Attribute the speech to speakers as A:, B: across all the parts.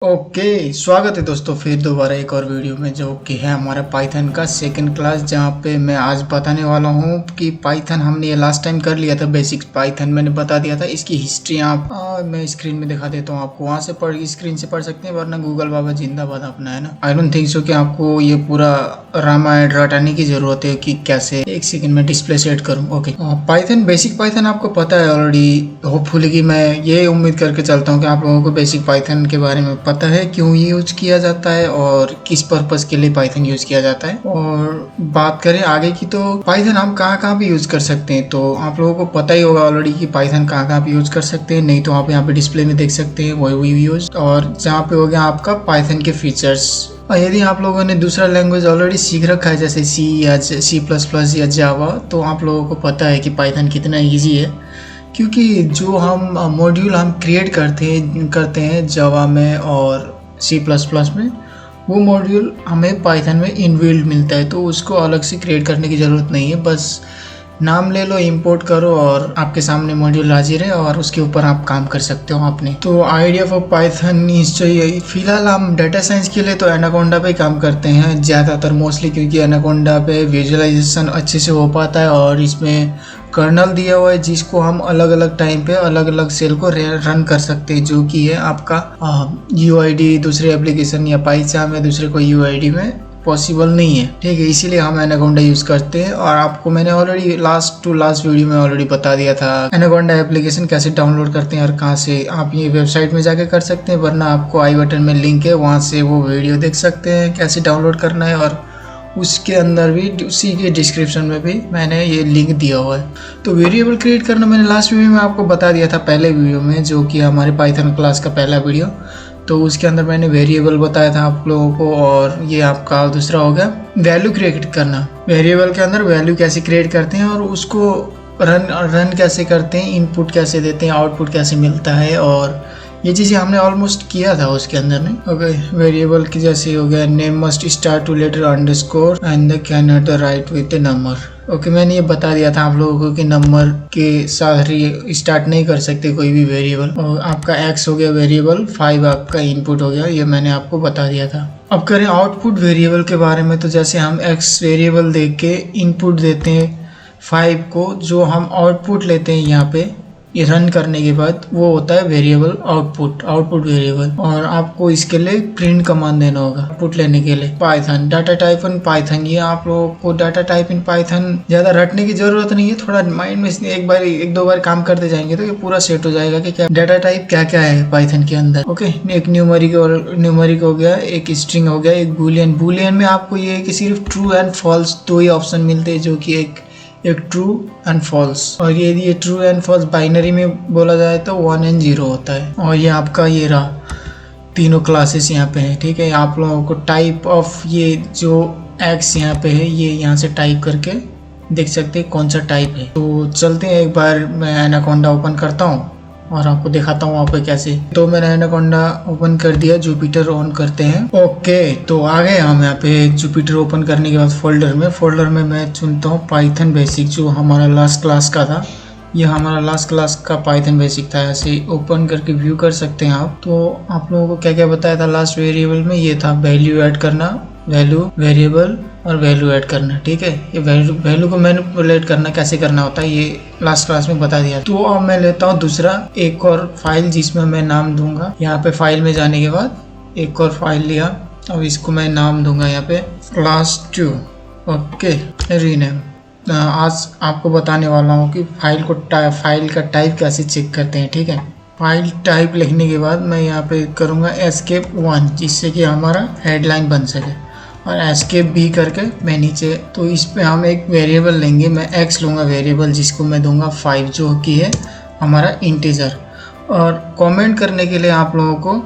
A: Okay, स्वागत है दोस्तों फिर दोबारा एक और वीडियो में जो कि है हमारा पाइथन का सेकंड क्लास, जहाँ पे मैं आज बताने वाला हूँ कि पाइथन हमने ये लास्ट टाइम कर लिया था। बेसिक्स पाइथन मैंने बता दिया था। इसकी हिस्ट्री आप मैं स्क्रीन में दिखा देता हूँ आपको, वहाँ से स्क्रीन से पढ़ सकते हैं, वरना गूगल बाबा जिंदाबाद अपना, है ना। आई डोंट थिंक सो कि आपको ये पूरा रामायण रटाने की जरूरत है कि कैसे। एक सेकंड में डिस्प्ले सेट करूँ। ओके, पाइथन बेसिक पाइथन आपको पता है ऑलरेडी, होपफुली कि मैं ये उम्मीद करके चलता हूँ कि आप लोगों को बेसिक पाइथन के बारे में पता है, क्यों यूज किया जाता है और किस पर्पस के लिए पाइथन यूज किया जाता है। और बात करें आगे की, तो पाइथन हम कहाँ पे यूज कर सकते हैं, तो आप लोगों को पता ही होगा ऑलरेडी कि पाइथन कहाँ पे यूज कर सकते हैं। नहीं तो आप यहाँ पे डिस्प्ले में देख सकते हैं वही यूज, और जहाँ पे हो गया आपका पाइथन के फीचर्स। और यदि आप लोगों ने दूसरा लैंग्वेज ऑलरेडी सीख रखा है जैसे सी या C++ या जावा, तो आप लोगों को पता है कि पाइथन कितना ईजी है, क्योंकि जो हम मॉड्यूल हम क्रिएट करते हैं जावा में और C++ में, वो मॉड्यूल हमें पाइथन में इनबिल्ट मिलता है, तो उसको अलग से क्रिएट करने की ज़रूरत नहीं है। बस नाम ले लो, इंपोर्ट करो और आपके सामने मॉड्यूल हाजिर है और उसके ऊपर आप काम कर सकते हो अपने। तो आइडिया फॉर पाइथन इज चाहिए। फिलहाल हम डाटा साइंस के लिए तो एनाकोंडा पे काम करते हैं ज़्यादातर, मोस्टली, क्योंकि एनाकोंडा पे विजुअलाइजेशन अच्छे से हो पाता है और इसमें कर्नल दिया हुआ है जिसको हम अलग अलग टाइम पे अलग अलग सेल को रन कर सकते हैं, जो कि है आपका UID दूसरे एप्लीकेशन या पाइचाम या दूसरे कोई UID में पॉसिबल नहीं है। ठीक है, इसीलिए हम एनाकोंडा यूज करते हैं। और आपको मैंने ऑलरेडी लास्ट वीडियो में ऑलरेडी बता दिया था एनाकोंडा एप्लीकेशन कैसे डाउनलोड करते हैं और कहाँ से। आप ये वेबसाइट में जाके कर सकते हैं, वरना आपको आई बटन में लिंक है, वहाँ से वो वीडियो देख सकते हैं कैसे डाउनलोड करना है। और उसके अंदर भी, उसी के डिस्क्रिप्शन में भी मैंने ये लिंक दिया हुआ है। तो वेरिएबल क्रिएट करना मैंने लास्ट वीडियो में आपको बता दिया था, पहले वीडियो में, जो कि हमारे पाइथन क्लास का पहला वीडियो। तो उसके अंदर मैंने वेरिएबल बताया था आप लोगों को। और ये आपका दूसरा हो गया वैल्यू क्रिएट करना। वेरिएबल के अंदर वैल्यू कैसे क्रिएट करते हैं और उसको रन कैसे करते हैं, इनपुट कैसे देते हैं, आउटपुट कैसे मिलता है, और ये चीज़ें हमने ऑलमोस्ट किया था उसके अंदर ने। ओके, वेरिएबल की जैसे हो गया name must start to letter underscore and the can not write with the number. Okay, मैंने ये बता दिया था आप लोगों को कि नंबर के साथ स्टार्ट नहीं कर सकते कोई भी वेरिएबल। और आपका x हो गया वेरिएबल, 5 आपका इनपुट हो गया, ये मैंने आपको बता दिया था। अब करें आउटपुट वेरिएबल के बारे में, तो जैसे हम x वेरिएबल दे के इनपुट देते हैं 5 को, जो हम आउटपुट लेते हैं यहाँ पे ये रन करने के बाद, वो होता है वेरिएबल आउटपुट वेरिएबल। और आपको इसके लिए प्रिंट कमांड देना होगा आउटपुट लेने के लिए। Python data type in Python, ये आप लोगों को डाटा टाइप इन पाइथन ज्यादा रटने की जरूरत नहीं है, थोड़ा माइंड में एक दो बार काम करते जाएंगे तो ये पूरा सेट हो जाएगा कि क्या डाटा टाइप क्या क्या है पाइथन के अंदर। ओके, एक न्यूमेरिक हो गया, एक स्ट्रिंग हो गया, एक बुलियन में आपको ये कि सिर्फ ट्रू एंड फॉल्स दो ही ऑप्शन मिलते हैं, जो कि एक ट्रू एंड फॉल्स। और ये ट्रू एंड फॉल्स बाइनरी में बोला जाए तो 1 और 0 होता है। और ये आपका ये रहा, तीनों क्लासेस यहाँ पे है। ठीक है, आप लोगों को टाइप ऑफ ये जो एक्स यहाँ पे है, ये यहाँ से टाइप करके देख सकते हैं कौन सा टाइप है। तो चलते हैं, एक बार मैं एनाकोंडा ओपन करता हूँ और आपको दिखाता हूँ वहाँ पे कैसे। तो मैंने एनाकोंडा ओपन कर दिया, जुपिटर ऑन करते हैं। ओके, तो आ गए हम यहाँ पे। जुपिटर ओपन करने के बाद फोल्डर में मैं चुनता हूँ पाइथन बेसिक, जो हमारा लास्ट क्लास का था। ये हमारा लास्ट क्लास का पाइथन बेसिक था। ऐसे ओपन करके व्यू कर सकते हैं आप। तो आप लोगों को क्या क्या बताया था लास्ट वेरिएबल में, ये था वैल्यू ऐड करना, वैल्यू वेरिएबल और वैल्यू ऐड करना। ठीक है, ये वैल्यू को मैनिपुलेट करना कैसे करना होता है, ये लास्ट क्लास में बता दिया। तो अब मैं लेता हूँ दूसरा एक और फाइल, जिसमें मैं नाम दूंगा। यहाँ पे फाइल में जाने के बाद एक और फाइल लिया, अब इसको मैं नाम दूंगा यहाँ पे class2। Okay, rename. आज आपको बताने वाला हूँ कि फाइल का टाइप कैसे चेक करते हैं। ठीक है, फाइल टाइप लिखने के बाद मैं यहाँ पे करूँगा escape 1, जिससे कि हमारा हेडलाइन बन सके, और escape B करके मैं नीचे। तो इस पे हम एक वेरिएबल लेंगे, मैं x लूँगा वेरिएबल, जिसको मैं दूंगा 5, जो कि है हमारा इंटीजर। और कमेंट करने के लिए आप लोगों को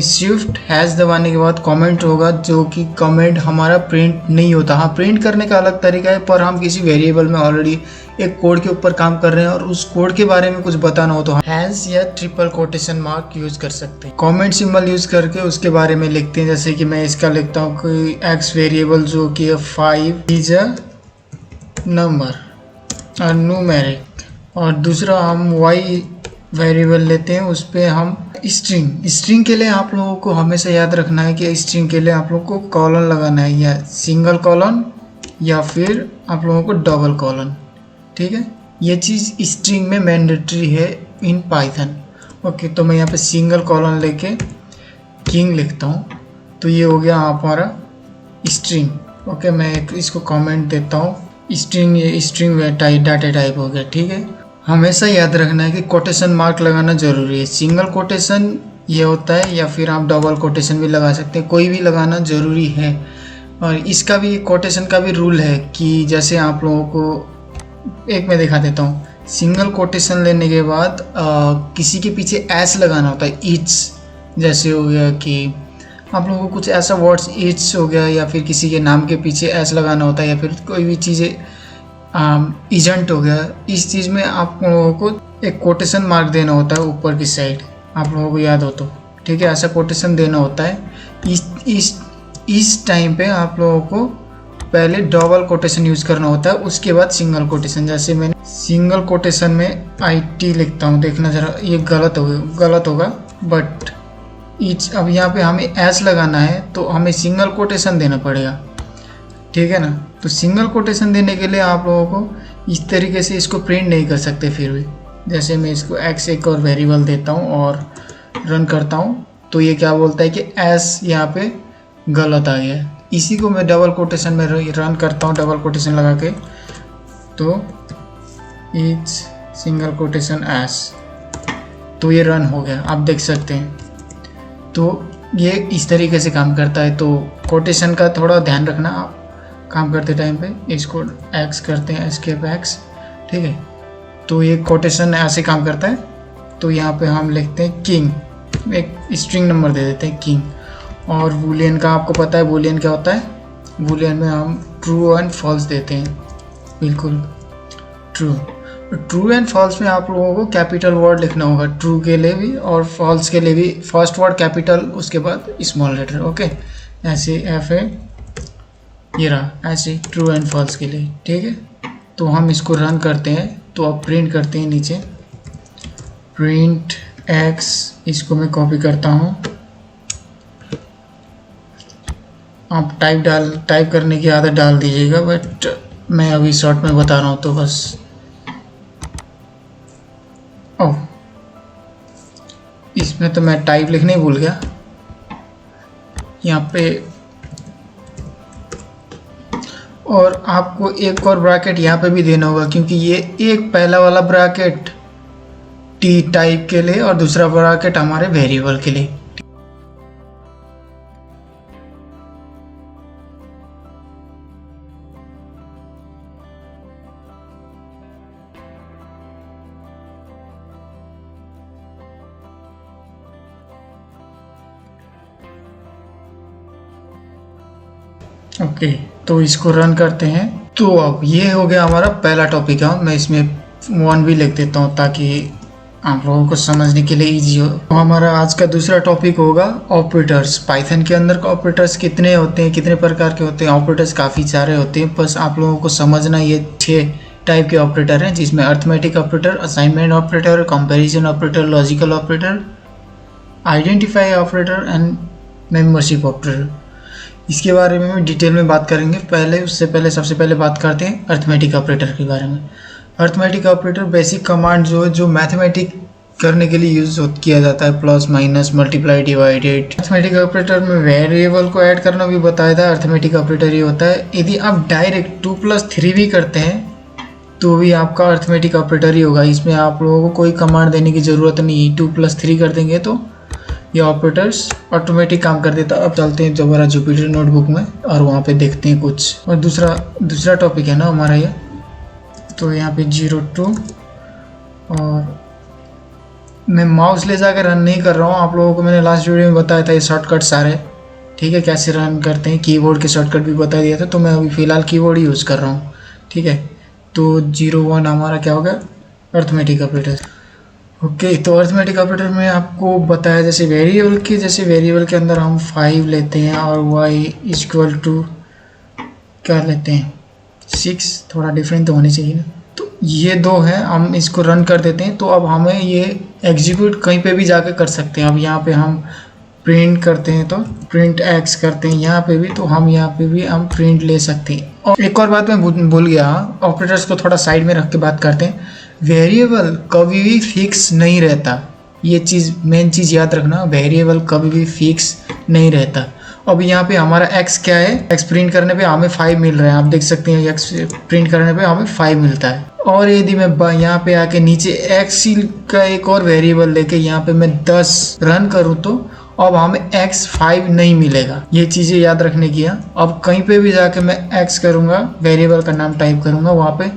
A: शिफ्ट हैश दबाने के बाद कमेंट होगा, जो कि कमेंट हमारा प्रिंट नहीं होता। हाँ, प्रिंट करने का अलग तरीका है, पर हम किसी वेरिएबल में ऑलरेडी एक कोड के ऊपर काम कर रहे हैं और उस कोड के बारे में कुछ बताना हो तो हैश या ट्रिपल कोटेशन मार्क यूज कर सकते हैं। कमेंट सिंबल यूज करके उसके बारे में लिखते हैं। जैसे कि मैं इसका लिखता हूँ कि एक्स वेरिएबल, जो कि 5 इज अ नंबर और न्यूमेरिक। और दूसरा हम वाई वेरिएबल लेते हैं, उस पर हम स्ट्रिंग के लिए आप लोगों को हमेशा याद रखना है कि स्ट्रिंग के लिए आप लोगों को कॉलन लगाना है, या सिंगल कॉलन या फिर आप लोगों को डबल कॉलन। ठीक है, ये चीज़ स्ट्रिंग में मैंडेटरी है इन पाइथन। ओके, तो मैं यहाँ पे सिंगल कॉलन लेके किंग लिखता हूँ, तो ये हो गया हमारा स्ट्रिंग। ओके, मैं इसको कमेंट देता हूँ, स्ट्रिंग, ये स्ट्रिंग डाटा टाइप हो गया। ठीक है, हमेशा याद रखना है कि कोटेशन मार्क लगाना ज़रूरी है। सिंगल कोटेशन ये होता है, या फिर आप डबल कोटेशन भी लगा सकते हैं, कोई भी लगाना ज़रूरी है। और इसका भी कोटेशन का भी रूल है कि जैसे आप लोगों को एक मैं दिखा देता हूँ। सिंगल कोटेशन लेने के बाद किसी के पीछे एस लगाना होता है, ईट्स। जैसे हो गया कि आप लोगों को कुछ ऐसा वर्ड्स ईट्स हो गया, या फिर किसी के नाम के पीछे एस लगाना होता है, या फिर कोई भी चीज़ें एजेंट हो गया, इस चीज़ में आप लोगों को एक कोटेशन मार्क देना होता है ऊपर की साइड, आप लोगों को याद हो तो। ठीक है, ऐसा कोटेशन देना होता है। इस टाइम पे आप लोगों को पहले डबल कोटेशन यूज़ करना होता है, उसके बाद सिंगल कोटेशन। जैसे मैंने सिंगल कोटेशन में IT लिखता हूँ, देखना ज़रा, ये गलत होगा बट ईच। अब यहाँ पे हमें एस लगाना है तो हमें सिंगल कोटेशन देना पड़ेगा। ठीक है ना, तो सिंगल कोटेशन देने के लिए आप लोगों को इस तरीके से इसको प्रिंट नहीं कर सकते फिर भी। जैसे मैं इसको x एक और वेरिएबल देता हूँ और रन करता हूँ, तो ये क्या बोलता है कि एस यहाँ पे गलत आ गया। इसी को मैं डबल कोटेशन में रन करता हूँ, डबल कोटेशन लगा के, तो ईच सिंगल कोटेशन एस, तो ये रन हो गया, आप देख सकते हैं। तो ये इस तरीके से काम करता है। तो कोटेशन का थोड़ा ध्यान रखना आप काम करते टाइम पे। इसको एक्स करते हैं, एस्केप एक्स। ठीक है, तो ये कोटेशन ऐसे काम करता है। तो यहाँ पे हम लिखते हैं किंग, एक स्ट्रिंग नंबर दे देते हैं किंग। और बूलियन का आपको पता है बूलियन क्या होता है। बूलियन में हम ट्रू एंड फॉल्स देते हैं, बिल्कुल ट्रू। ट्रू एंड फॉल्स में आप लोगों को कैपिटल वर्ड लिखना होगा, ट्रू के लिए भी और फॉल्स के लिए भी। फर्स्ट वर्ड कैपिटल, उसके बाद स्मॉल लेटर। ओके, ऐसे FA ये रहा, ऐसे ट्रू एंड फॉल्स के लिए। ठीक है, तो हम इसको रन करते हैं, तो अब प्रिंट करते हैं नीचे, प्रिंट x, इसको मैं कॉपी करता हूँ। आप टाइप करने की आदत डाल दीजिएगा, बट मैं अभी शॉर्ट में बता रहा हूँ तो बस। ओह, इसमें तो मैं टाइप लिखने ही भूल गया यहाँ पे। और आपको एक और ब्रैकेट यहाँ पे भी देना होगा, क्योंकि ये एक पहला वाला ब्रैकेट T टाइप के लिए और दूसरा ब्रैकेट हमारे वेरिएबल के लिए। ओके, तो इसको रन करते हैं। तो अब ये हो गया हमारा पहला टॉपिक है। मैं इसमें 1 भी लिख देता हूँ ताकि आप लोगों को समझने के लिए इजी हो। तो हमारा आज का दूसरा टॉपिक होगा ऑपरेटर्स। पाइथन के अंदर ऑपरेटर्स कितने होते हैं, कितने प्रकार के होते हैं। ऑपरेटर्स काफ़ी सारे होते हैं, बस आप लोगों को समझना ये 6 टाइप के ऑपरेटर हैं, जिसमें arithmetic operator, assignment operator, comparison operator, logical operator, identify operator and membership operator. इसके बारे में डिटेल में बात करेंगे। उससे पहले सबसे पहले बात करते हैं अर्थमेटिक ऑपरेटर के बारे में। अर्थमेटिक ऑपरेटर बेसिक कमांड जो मैथमेटिक करने के लिए यूज किया जाता है, plus minus multiply divided. Arithmetic operator में वेरिएबल को ऐड करना भी बताया था, अर्थमेटिक ऑपरेटर ही होता है। यदि आप डायरेक्ट 2+3 भी करते हैं तो भी आपका अर्थमेटिक ऑपरेटर ही होगा। इसमें आप लोगों को कोई कमांड देने की ज़रूरत नहीं। 2+3 कर देंगे तो ये ऑपरेटर्स ऑटोमेटिक काम कर देता। अब चलते हैं दोबारा जुपिटर नोटबुक में और वहाँ पे देखते हैं कुछ। और दूसरा टॉपिक है ना हमारा ये, तो यहाँ पे 02 और मैं माउस ले जाकर रन नहीं कर रहा हूँ। आप लोगों को मैंने लास्ट वीडियो में बताया था ये शॉर्टकट सारे, ठीक है, कैसे रन करते हैं। कीबोर्ड के शॉर्टकट भी बता दिया था, तो मैं अभी फ़िलहाल कीबोर्ड ही यूज़ कर रहा हूँ, ठीक है। तो 01 हमारा क्या होगा, अर्थमेटिक ऑपरेटर। ओके, तो अर्थमेटिक ऑपरेटर में आपको बताया जैसे वेरिएबल के अंदर हम 5 लेते हैं और y = क्या लेते हैं 6, थोड़ा डिफरेंट तो होनी चाहिए ना। तो ये 2 है, हम इसको रन कर देते हैं तो अब हमें ये एग्जीक्यूट कहीं पे भी जाके कर सकते हैं। अब यहाँ पे हम प्रिंट करते हैं तो प्रिंट एक्स करते हैं यहाँ पे भी, तो हम यहाँ पे भी हम प्रिंट ले सकते हैं। और एक और बात मैं भूल गया, ऑपरेटर्स को थोड़ा साइड में रख के बात करते हैं। वेरिएबल कभी भी फिक्स नहीं रहता, ये चीज़ मेन चीज़ याद रखना, वेरिएबल कभी भी फिक्स नहीं रहता। अब यहाँ पे हमारा x क्या है, x प्रिंट करने पे हमें 5 मिल रहा है, आप देख सकते हैं x प्रिंट करने पे हमें 5 मिलता है। और यदि मैं यहाँ पे आके नीचे x का एक और वेरिएबल लेके यहाँ पे मैं 10 रन करूँ तो अब हमें x 5 नहीं मिलेगा। ये चीज़ें याद रखने की है। अब कहीं पे भी जाके मैं x करूँगा, वेरिएबल का नाम टाइप करूँगा, वहाँ पे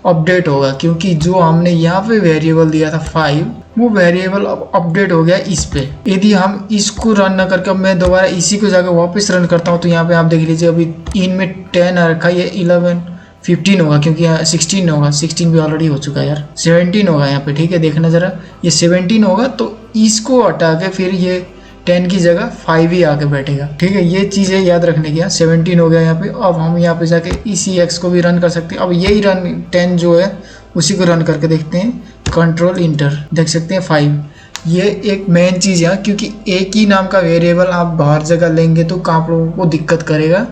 A: अपडेट होगा, क्योंकि जो हमने यहाँ पे वेरिएबल दिया था 5 वो वेरिएबल अब अपडेट हो गया इस पे। यदि हम इसको रन ना करके मैं दोबारा इसी को जाकर वापस रन करता हूँ तो यहाँ पे आप देख लीजिए अभी इन में 10 आ रखा है, ये 11 15 होगा, क्योंकि यहाँ 16 होगा, 16 भी ऑलरेडी हो चुका है यार, 17 होगा यहाँ पे। ठीक है, देखना जरा, ये 17 होगा तो इसको हटा के फिर ये 10 की जगह 5 ही आके बैठेगा। ठीक है, ये चीज़ें याद रखने की है। 17 हो गया यहाँ पे। अब हम यहाँ पे जाके इसी x को भी रन कर सकते हैं। अब यही रन 10 जो है उसी को रन करके देखते हैं, कंट्रोल इंटर, देख सकते हैं 5। ये एक मेन चीज़ है, क्योंकि एक ही नाम का वेरिएबल आप बाहर जगह लेंगे तो आप लोगों को दिक्कत करेगा,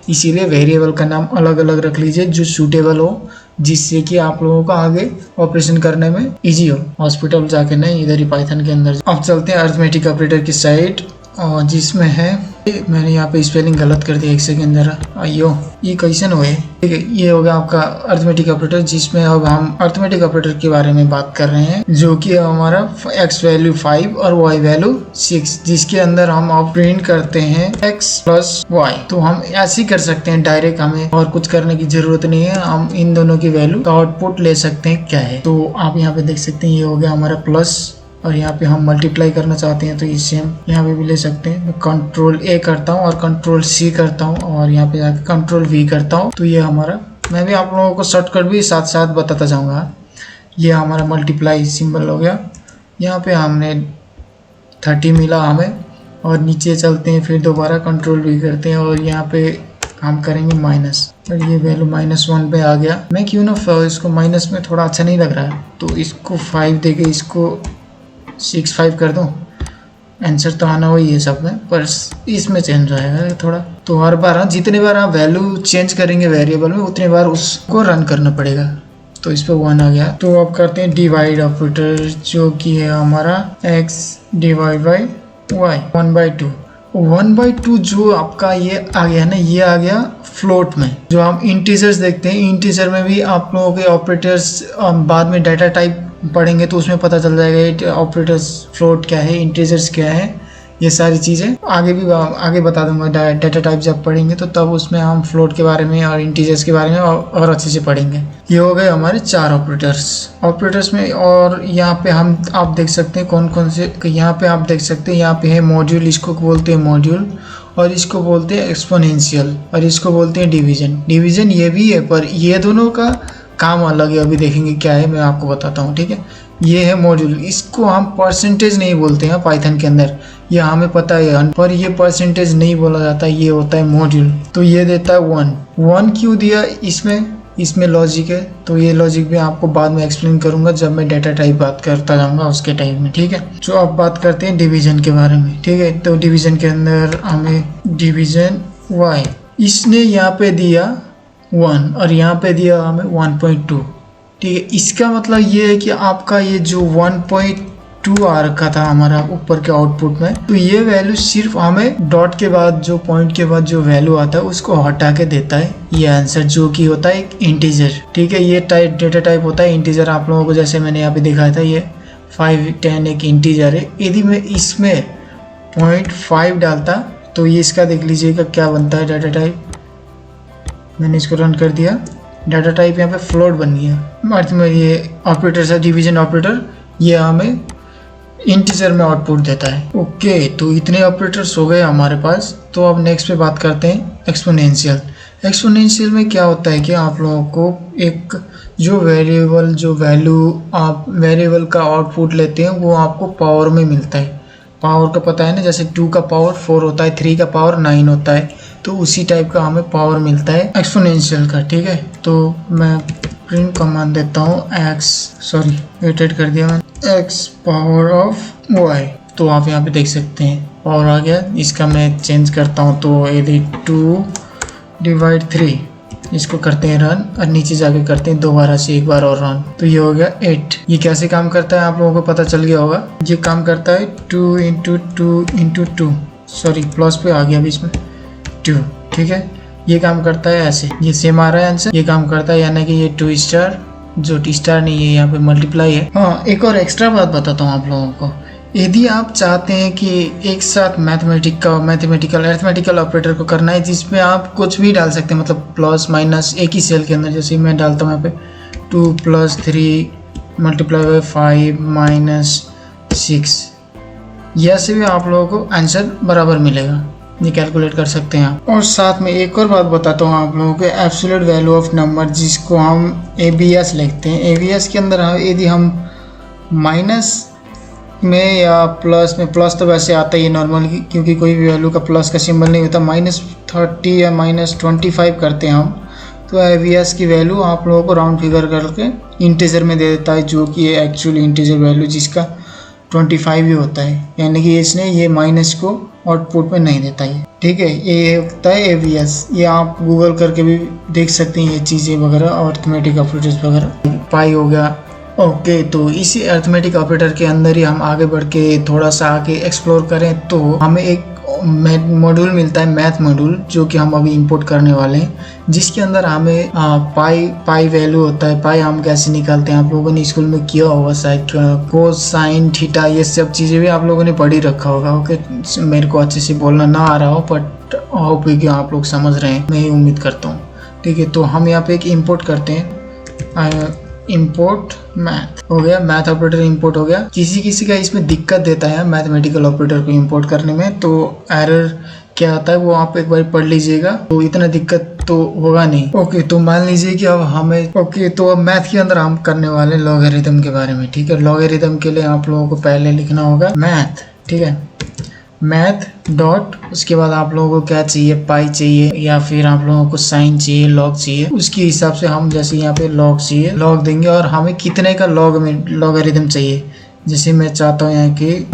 A: इसीलिए वेरिएबल का नाम अलग अलग रख लीजिए जो सूटेबल हो, जिससे कि आप लोगों को आगे ऑपरेशन करने में इजी हो। हॉस्पिटल जाके नहीं, इधर ही पाइथन के अंदर। अब चलते हैं अरिथमेटिक ऑपरेटर की साइड, और जिसमें है, मैंने यहाँ पे स्पेलिंग गलत कर दिया, एक सेकेंड जरा, अयो ये कैसे हुए। ठीक है, ये होगा आपका अरिथमेटिक ऑपरेटर, जिसमें अब हम अरिथमेटिक ऑपरेटर के बारे में बात कर रहे हैं, जो कि हमारा x वैल्यू 5 और y वैल्यू 6, जिसके अंदर हम अब प्रिंट करते हैं x प्लस y। तो हम ऐसे ही कर सकते हैं डायरेक्ट, हमें और कुछ करने की जरूरत नहीं है, हम इन दोनों की वैल्यू का आउटपुट ले सकते हैं क्या है। तो आप यहाँ पे देख सकते हैं, ये हो गया हमारा प्लस, और यहाँ पे हम मल्टीप्लाई करना चाहते हैं तो ये सेम यहाँ पे भी ले सकते हैं। मैं कंट्रोल A करता हूँ और कंट्रोल C करता हूँ, और यहाँ पे जाकर कंट्रोल V करता हूँ, तो ये हमारा, मैं भी आप लोगों को शॉर्टकट भी साथ साथ बताता जाऊँगा। ये हमारा मल्टीप्लाई सिंबल हो गया, यहाँ पे हमने 30 मिला हमें, और नीचे चलते हैं, फिर दोबारा कंट्रोल V करते हैं, और यहाँ पे हम करेंगे माइनस, और ये वैल्यू -1 पे आ गया। मैं क्यों ना इसको माइनस में थोड़ा अच्छा नहीं लग रहा है, तो इसको 5 देके इसको 6 5 कर दूं, आंसर तो आना वही है सब में, पर इसमें चेंज आएगा थोड़ा। तो हर बार जितने बार आप वैल्यू चेंज करेंगे वेरिएबल में, उतने बार उसको रन करना पड़ेगा। तो इस पे 1 आ गया। तो अब करते हैं डिवाइड ऑपरेटर, जो कि है हमारा x डिवाइड बाई y 1/2। 1/2 जो आपका ये आ गया ना, ये आ गया फ्लोट में। जो हम इंटीजर्स देखते हैं, इंटीजर में भी आप लोगों के ऑपरेटर्स बाद में डाटा टाइप पढ़ेंगे तो उसमें पता चल जाएगा ऑपरेटर्स फ्लोट क्या है, इंटीजर्स क्या है, ये सारी चीज़ें आगे बता दूंगा। डाटा टाइप जब पढ़ेंगे तो तब उसमें हम फ्लोट के बारे में और इंटीजर्स के बारे में और अच्छे से पढ़ेंगे। ये हो गए हमारे 4 ऑपरेटर्स में। और यहाँ पे हम आप देख सकते हैं कौन कौन से, यहाँ पे आप देख सकते हैं, यहाँ पे है मॉड्यूल, इसको बोलते हैं मॉड्यूल, और इसको बोलते हैं एक्सपोनेंशियल, और इसको बोलते हैं डिवीजन ये भी है, पर ये दोनों का काम अलग है। अभी देखेंगे क्या है, मैं आपको बताता हूँ। ठीक है, ये है मॉड्यूल, इसको हम परसेंटेज नहीं बोलते हैं पाइथन के अंदर, ये हमें पता है, पर ये परसेंटेज नहीं बोला जाता, ये होता है मॉड्यूल। तो ये देता है 1 क्यों दिया इसमें लॉजिक है, तो ये लॉजिक भी आपको बाद में एक्सप्लेन करूंगा जब मैं डाटा टाइप बात करता जाऊंगा उसके टाइम में। ठीक है, तो अब बात करते हैं डिवीजन के बारे में। ठीक है, तो डिवीजन के अंदर हमें डिवीजन y, इसने यहाँ पे दिया 1 और यहाँ पे दिया हमें 1.2। ठीक है, इसका मतलब ये है कि आपका ये जो 1.2 आ रखा था हमारा ऊपर के आउटपुट में, तो ये वैल्यू सिर्फ हमें डॉट के बाद जो पॉइंट के बाद जो वैल्यू आता है उसको हटा के देता है ये आंसर, जो कि होता है एक इंटीजर। ठीक है, ये डेटा टाइप होता है इंटीजर। आप लोगों को जैसे मैंने यहाँ पे दिखाया था, ये 5 10 एक इंटीजर है। यदि मैं इसमें 0.5 डालता तो ये इसका देख लीजिएगा क्या बनता है डाटा टाइप। मैंने इसको रन कर दिया, डाटा टाइप यहाँ पे फ्लोट बन गया। अर्थ में ये ऑपरेटर है डिवीजन ऑपरेटर, ये हमें इंटीजर में आउटपुट देता है। ओके, तो इतने ऑपरेटर्स हो गए हमारे पास। तो अब नेक्स्ट पे बात करते हैं एक्सपोनेंशियल में क्या होता है कि आप लोगों को एक जो वैल्यू आप वेरिएबल का आउटपुट लेते हैं वो आपको पावर में मिलता है। पावर का पता है ना, जैसे 2 का पावर 4 होता है, 3 का पावर 9 होता है, तो उसी टाइप का हमें पावर मिलता है एक्सपोनेंशियल का। ठीक है, तो मैं प्रिंट कमांड देता हूँ एडिट कर दिया मैंने, x पावर ऑफ y। तो आप यहाँ पे देख सकते हैं पावर आ गया। इसका मैं चेंज करता हूँ तो यदि 2/3 इसको करते हैं रन और नीचे जाके करते हैं दोबारा से एक बार और रन, तो ये हो गया 8। ये कैसे काम करता है आप लोगों को पता चल गया होगा। ये काम करता है 2 × 2 × 2, सॉरी प्लस पे आ गया बीच में 2, ठीक है। ये काम करता है ऐसे, ये सेम आ रहा है आंसर। ये काम करता है यानी कि ये 2 स्टार, जो टी स्टार नहीं है यहाँ पे मल्टीप्लाई है। हाँ, एक और एक्स्ट्रा बात बताता हूँ आप लोगों को। यदि आप चाहते हैं कि एक साथ मैथमेटिकल ऑपरेटर को करना है जिसमें आप कुछ भी डाल सकते हैं, मतलब प्लस माइनस एक ही सेल के अंदर, जैसे मैं डालता हूँ यहाँ पे 2 + 3 × 5 - 6, यह से भी आप लोगों को आंसर बराबर मिलेगा। ये कैलकुलेट कर सकते हैं आप। और साथ में एक और बात बताता हूँ आप लोगों को, एब्सोल्यूट वैल्यू ऑफ नंबर जिसको हम ABS लिखते हैं। ABS के अंदर यदि हम माइनस में या प्लस में, प्लस तो वैसे आता ही है नॉर्मल, क्योंकि कोई भी वैल्यू का प्लस का सिंबल नहीं होता, -30 या -25 करते हैं हम, तो ABS की वैल्यू आप लोगों को राउंड फिगर करके इंटीजर में दे देता है, जो कि एक्चुअल इंटीजर वैल्यू जिसका 25 ही होता है, यानी कि इसने ये माइनस को आउटपुट में नहीं देता है, ठीक है। ये होता है ABS। ये आप गूगल करके भी देख सकते हैं ये चीज़ें वगैरह, अर्थमेटिक ऑपरेटर्स वगैरह। पाई हो गया, ओके। तो इसी अर्थमेटिक ऑपरेटर के अंदर ही हम आगे बढ़ के थोड़ा सा आगे एक्सप्लोर करें तो हमें एक मॉड्यूल मिलता है, मैथ मॉड्यूल, जो कि हम अभी इंपोर्ट करने वाले हैं, जिसके अंदर हमें पाई वैल्यू होता है। पाई हम कैसे निकालते हैं, आप लोगों ने स्कूल में किया होगा शायद, कोसाइन थीटा, ये सब चीज़ें भी आप लोगों ने पढ़ ही रखा होगा। ओके, मेरे को अच्छे से बोलना ना आ रहा हो, बट होप कि आप लोग समझ रहे हैं, मैं ये उम्मीद करता हूँ, ठीक है। तो हम यहाँ पे एक इंपोर्ट करते हैं, इंपोर्ट मैथ हो गया, मैथ ऑपरेटर इंपोर्ट हो गया। किसी का इसमें दिक्कत देता है मैथमेटिकल ऑपरेटर को इंपोर्ट करने में, तो एरर क्या आता है वो आप एक बार पढ़ लीजिएगा, तो इतना दिक्कत तो होगा नहीं। ओके, तो मान लीजिए कि अब हमें तो अब मैथ के अंदर हम करने वाले लॉगरिथम के बारे में, ठीक है। लॉगरिथम के लिए आप लोगों को पहले लिखना होगा मैथ, ठीक है, मैथ डॉट, उसके बाद आप लोगों को क्या चाहिए, पाई चाहिए या फिर आप लोगों को साइन चाहिए, लॉग चाहिए, उसके हिसाब से हम जैसे यहाँ पे लॉग चाहिए, लॉग देंगे। और हमें कितने का लॉगरिथम चाहिए, जैसे मैं चाहता हूँ यहाँ कि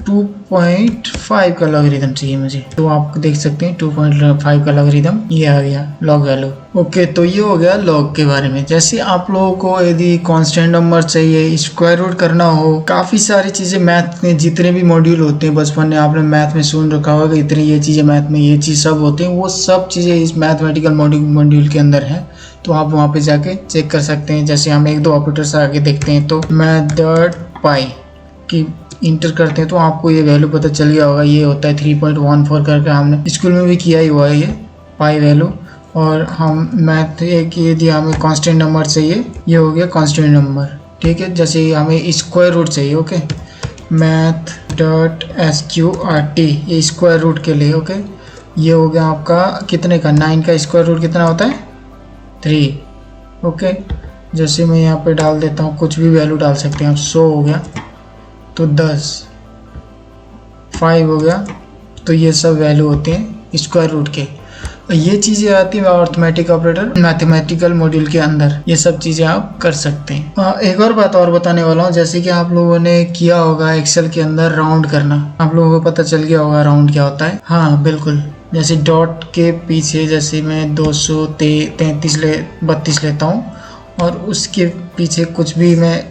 A: 2.5 का लॉगरिथम चाहिए मुझे, तो आप देख सकते हैं 2.5 का लॉगरिथम ये आ गया लॉग वैल्यू। ओके, तो ये हो गया लॉग के बारे में। जैसे आप लोगों को यदि कांस्टेंट नंबर चाहिए, स्क्वायर रूट करना हो, काफ़ी सारी चीज़ें मैथ में, जितने भी मॉड्यूल होते हैं बचपन में आपने मैथ में सुन रखा होगा, इतनी ये चीज़ें मैथ में, ये चीज़ सब होते हैं, वो सब चीज़ें इस मैथमेटिकल मॉड्यूल के अंदर है। तो आप वहाँ पे जाके चेक कर सकते हैं। जैसे हम 1-2 ऑपरेटर्स आगे देखते हैं, तो मैथ.पाई की इंटर करते हैं तो आपको ये वैल्यू पता चल गया होगा। ये होता है 3.14 करके, हमने स्कूल में भी किया ही हुआ है ये पाई वैल्यू। और हम मैथ एक ये दिया, हमें कांस्टेंट नंबर चाहिए, ये हो गया कांस्टेंट नंबर, ठीक है। जैसे हमें स्क्वायर रूट चाहिए, ओके, मैथ.sqrt, ये स्क्वायर रूट के लिए, ओके। ये हो गया आपका कितने का, 9 का स्क्वायर रूट कितना होता है, 3, ओके। जैसे मैं यहाँ पे डाल देता हूँ, कुछ भी वैल्यू डाल सकते हैं आप, 100 हो गया तो 10, 5 हो गया, तो ये सब वैल्यू होते हैं स्क्वायर रूट के। ये चीज़ें आती है अर्थमेटिक ऑपरेटर मैथमेटिकल मॉड्यूल के अंदर, ये सब चीज़ें आप कर सकते हैं। एक और बात और बताने वाला हूँ, जैसे कि आप लोगों ने किया होगा एक्सेल के अंदर राउंड करना, आप लोगों को पता चल गया होगा राउंड क्या होता है। हाँ बिल्कुल, जैसे डॉट के पीछे जैसे मैं 232 लेता हूँ और उसके पीछे कुछ भी मैं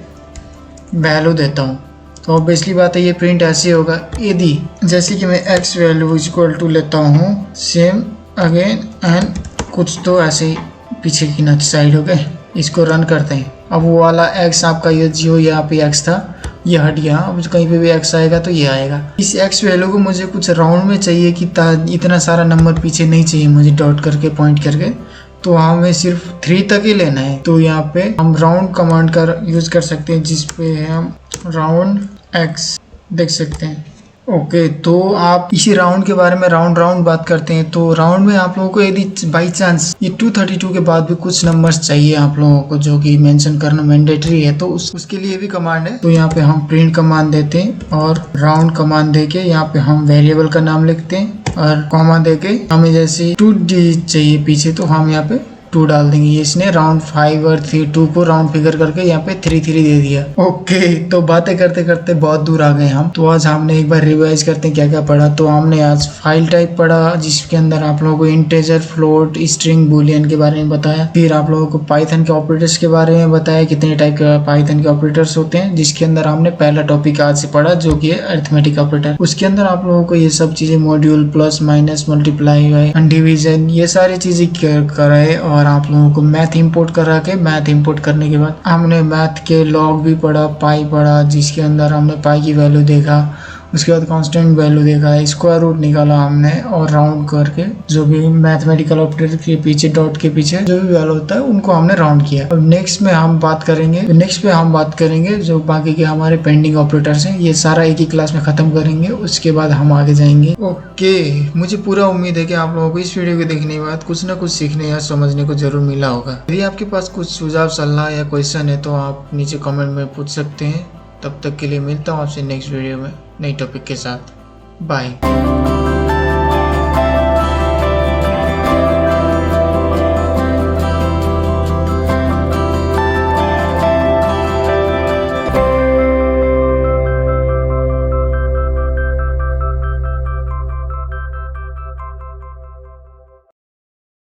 A: वैल्यू देता हूँ, तो ऑब्वियसली बात है ये प्रिंट ऐसे होगा। यदि जैसे कि मैं x वैल्यू इक्वल टू लेता हूँ सेम अगेन एंड कुछ, तो ऐसे पीछे की ना साइड हो गए, इसको रन करते हैं। अब वो वाला x आपका ये जो यहाँ पे x था ये हट गया, अब कहीं पे भी x आएगा तो ये आएगा। इस x वैल्यू को मुझे कुछ राउंड में चाहिए कि इतना सारा नंबर पीछे नहीं चाहिए मुझे डॉट करके पॉइंट करके, तो हमें सिर्फ 3 तक ही लेना है। तो यहाँ पे हम राउंड कमांड का यूज कर सकते हैं, जिसपे हम राउंड x देख सकते हैं। ओके, तो आप इसी राउंड के बारे में राउंड बात करते हैं। तो राउंड में आप लोगों को यदि बाई चांस ये 232 के बाद भी कुछ नंबर्स चाहिए आप लोगों को, जो कि मेंशन करना मैंडेटरी है, तो उसके लिए भी कमांड है। तो यहाँ पे हम प्रिंट कमांड देते हैं और राउंड कमांड देके यहाँ पे हम वेरिएबल का नाम लिखते हैं और कॉमा देके हमें जैसे 2 डिजिट चाहिए पीछे, तो हम यहाँ पे 2 डाल देंगे। ये इसने राउंड 5 और 2 को राउंड फिगर करके यहाँ पे 3 दे दिया। ओके, तो बातें करते करते बहुत दूर आ गए हम। तो आज हमने एक बार रिवाइज करते हैं क्या क्या पढ़ा। तो हमने आज फाइल टाइप पढ़ा, जिसके अंदर आप लोगों को इंटेजर, फ्लोट, स्ट्रिंग, बूलियन के बारे में बताया। फिर आप लोगों को पाइथन के ऑपरेटर्स के बारे में बताया, कितने टाइप के पाइथन के ऑपरेटर्स होते हैं, जिसके अंदर हमने पहला टॉपिक आज से पढ़ा जो कि है अरिथमेटिक ऑपरेटर। उसके अंदर आप लोगों को ये सब चीजें module, plus, minus, multiply, division, ये सारी चीजें कराए। और आप लोगों को मैथ इंपोर्ट करा के, मैथ इंपोर्ट करने के बाद हमने मैथ के लॉग भी पढ़ा, पाई पढ़ा, जिसके अंदर हमने पाई की वैल्यू देखा। उसके बाद कांस्टेंट वैल्यू देखा, स्क्वायर रूट निकाला हमने, और राउंड करके जो भी मैथमेटिकल ऑपरेटर के पीछे, डॉट के पीछे जो भी वैल्यू होता है उनको हमने राउंड किया। अब नेक्स्ट पे हम बात करेंगे जो बाकी के हमारे पेंडिंग ऑपरेटर्स हैं। ये सारा एक ही क्लास में खत्म करेंगे, उसके बाद हम आगे जाएंगे। ओके, मुझे पूरा उम्मीद है कि आप लोगों को इस वीडियो को देखने के बाद कुछ ना कुछ सीखने या समझने को जरूर मिला होगा। यदि आपके पास कुछ सुझाव, सलाह या क्वेश्चन है तो आप नीचे कमेंट में पूछ सकते हैं। तब तक के लिए मिलता हूँ आपसे नेक्स्ट वीडियो में नई टॉपिक के साथ। बाय।